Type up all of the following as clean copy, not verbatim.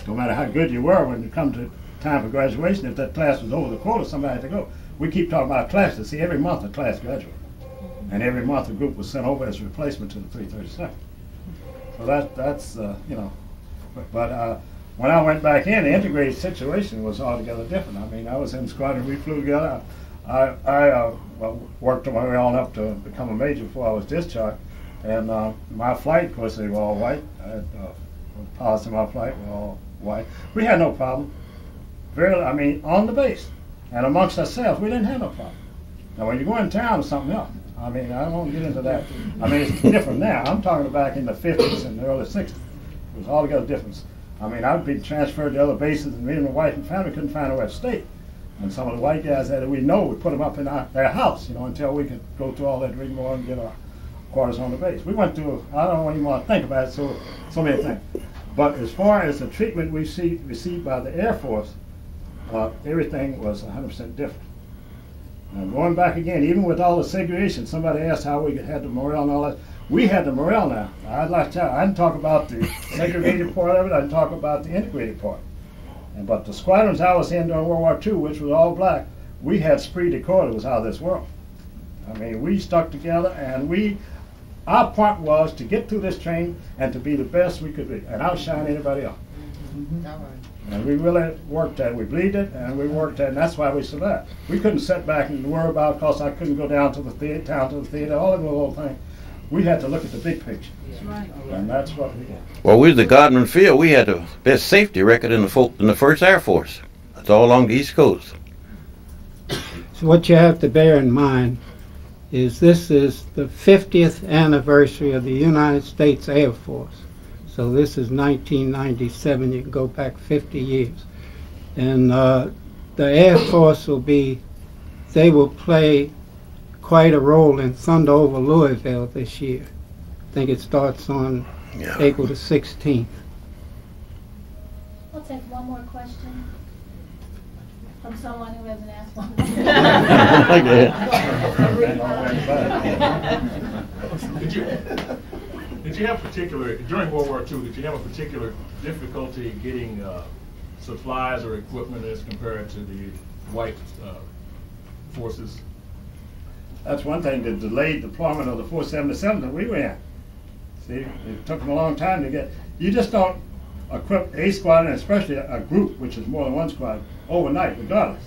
no matter how good you were when you come to time for graduation, if that class was over the quota, somebody had to go. We keep talking about classes. See, every month a class graduated. And every month a group was sent over as a replacement to the 332nd. So that's you know, but when I went back in, the integrated situation was altogether different. I mean, I was in squadron, we flew together. I worked my way on up to become a major before I was discharged. And my flight, of course, they were all white. Pilots in my flight were all white. We had no problem. I mean, on the base. And amongst ourselves, we didn't have no problem. Now, when you go in town, it's something else. I mean, I won't get into that. I mean, it's different now. I'm talking back in the 50s and the early 60s. It was altogether different. I mean, I'd be transferred to other bases, and me and my wife and family couldn't find nowhere to stay. And some of the white guys that we know, we put them up in their house, you know, until we could go through all that rigmarole and get our quarters on the base. We went through, I don't even want to think about it, so many things. But as far as the treatment we received by the Air Force, everything was 100% different. Now, going back again, even with all the segregation, somebody asked how we had the morale and all that. We had the morale now. I'd like to, I didn't talk about the segregated part of it, I didn't talk about the integrated part. But the squadrons I was in during World War II, which was all black, we had esprit de corps that was out of this world. I mean, we stuck together, and our point was to get through this training and to be the best we could be, and outshine anybody else. And we really worked at it. We believed it, and we worked at it, and that's why we survived. We couldn't sit back and worry about, because I couldn't go down to the theater, all of the little things. We had to look at the big picture. Right. And that's what we did. Well, we was the Godman Field. We had the best safety record in the 1st Air Force. That's all along the East Coast. So what you have to bear in mind is this is the 50th anniversary of the United States Air Force. So this is 1997. You can go back 50 years. And the Air Force they will play quite a role in Thunder over Louisville this year. I think it starts on April the 16th. We'll take one more question from someone who hasn't asked one. Did you have during World War II, did you have a particular difficulty getting supplies or equipment as compared to the white forces? That's one thing, the delayed deployment of the 477 that we were in. See, it took them a long time to get. You just don't equip a squadron, especially a group, which is more than one squadron, overnight, regardless.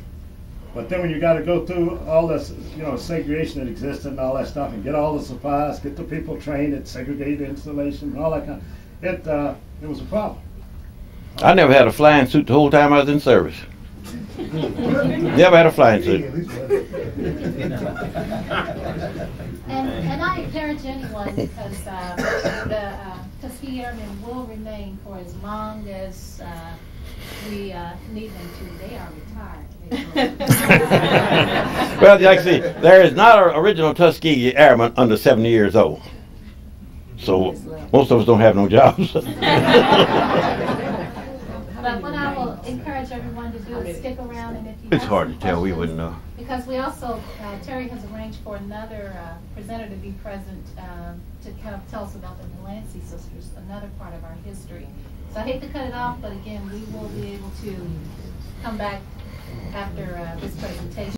But then when you got to go through all this, you know, segregation that existed and all that stuff, and get all the supplies, get the people trained at segregated installation, and all that kind of, it was a problem. I never had a flying suit the whole time I was in service. Never had a flying suit. And I encourage anyone, because the Tuskegee Airmen will remain for as long as we need them to. They are retired. Well, like I see, there is not an original Tuskegee Airman under 70 years old. So most of us don't have no jobs. But what I will encourage everyone to do is stick around, and if you It's have hard some to tell. We questions, wouldn't know. because we also, Terry has arranged for another presenter to be present to kind of tell us about the Delancey sisters, another part of our history. So I hate to cut it off, but again, we will be able to come back after this presentation.